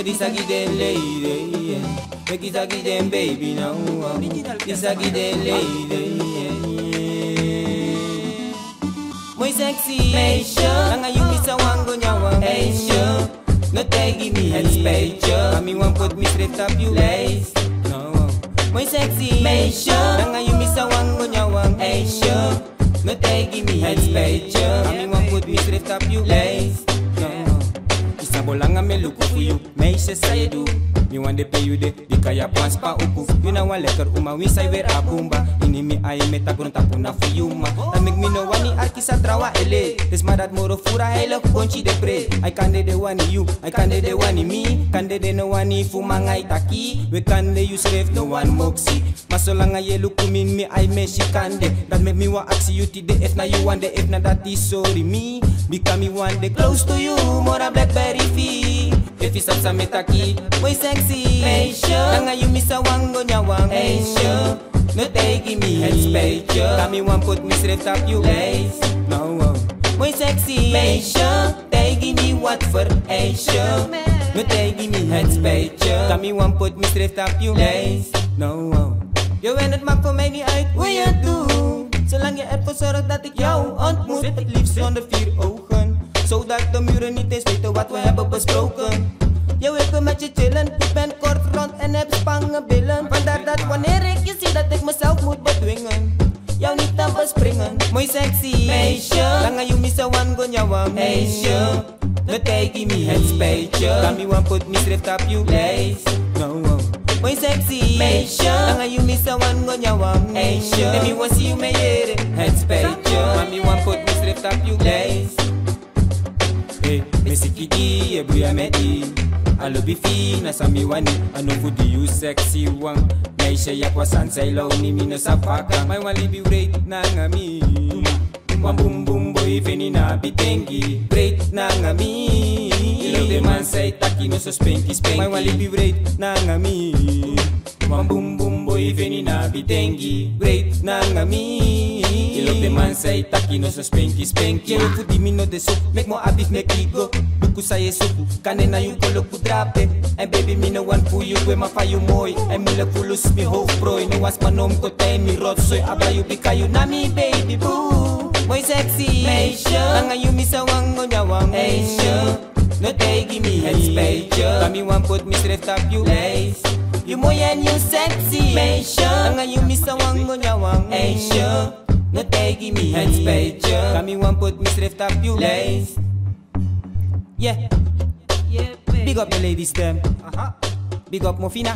this a give them lady, yeah. Make this a give them baby now. This a give them lady, yeah. Muy sexy, meisje. Nanga you miss a wango nyawang, meisje. No take me head space, mami wan put me straight up you lace. No, muy sexy, meisje. Nanga you miss a wango nyawang, meisje. No take me head space, mami wan put me straight up you lace. No, isabolanga me look for you, meisje say do. Me want to pay you de kaya pants pa uku. You know one lekker we say weer abumba. Ini mi ay meta grunta puna for you ma. Make me know wani artista trawa ele. Des maar dat moro fura hele konchi de pre. I can de wani you, I can de wani me. Kan de no wani fumangai taki. We can de you schreef no one moxie. Maar zolang je look in me ay me she can de. Dat make me wa aksi you ti de if na you want de if na dat is sorry me. Because me want de close to you more blackberry fee. If it's up metaki, muy sexy, meisje. Nanga you miss a wango nyawang, meisje. No take me head space, kami wan put me straight up you lace. No, muy sexy, meisje. Take me what for meisje. No take me head space, kami wan put me straight up you lace. No, je weet het maakt voor mij niet uit hoe je het doet. Zolang je ervoor zorgt dat ik jou ontmoet, het liefst zonder 4 ogen. Zodat de muren niet eens weten wat we hebben besproken. Je wil met je chillen, ik ben kort rond en heb spangen billen. Vandaar dat wanneer ik je zie dat ik mezelf moet bedwingen. Jou niet aan bespringen, mooi sexy meisje. Langa you miss a one go nyawang meisje. No take me head space, kami wan put me straight up you lace. No, mooi sexy meisje. Langa you miss a one go nyawang meisje. Let me want see you meyer head space, kami wan put me straight up you lace. Hey, mesikidi, ebuya medi. Alo bifi na sami wani, ano fudi you sexy wang. Meisje ya kwa sansay low ni mino sapaka. May wali bi rate na ngami. Wan boom boom boy feni na bitengi. Rate na ngami. Ilaw de man say taki no so spanky spanky. May wali bi rate na ngami. Wan boom boom boy feni na bitengi. Rate na ngami. Ilaw de man say taki no so spanky spanky. Quiero fudi mino de so, make mo abif me kigo. Ku say suku, kane na yung kolok ku drape. And baby me no one for you, we ma fa you moy. And me le kulus mi hof proy, no was manom ko tay mi rot soy. Abra you bikayo na mi baby boo. Moy sexy, meisje. Nanga you mi sa wango nyawang, meisje. No take me head space, kami wan put me straight up you lace. You moy and you sexy, meisje. Nanga you mi sa wango nyawang, meisje. No take me head space, kami wan put me straight up you lace. Yeah, baby. Big up the ladies them. Big up Mofina.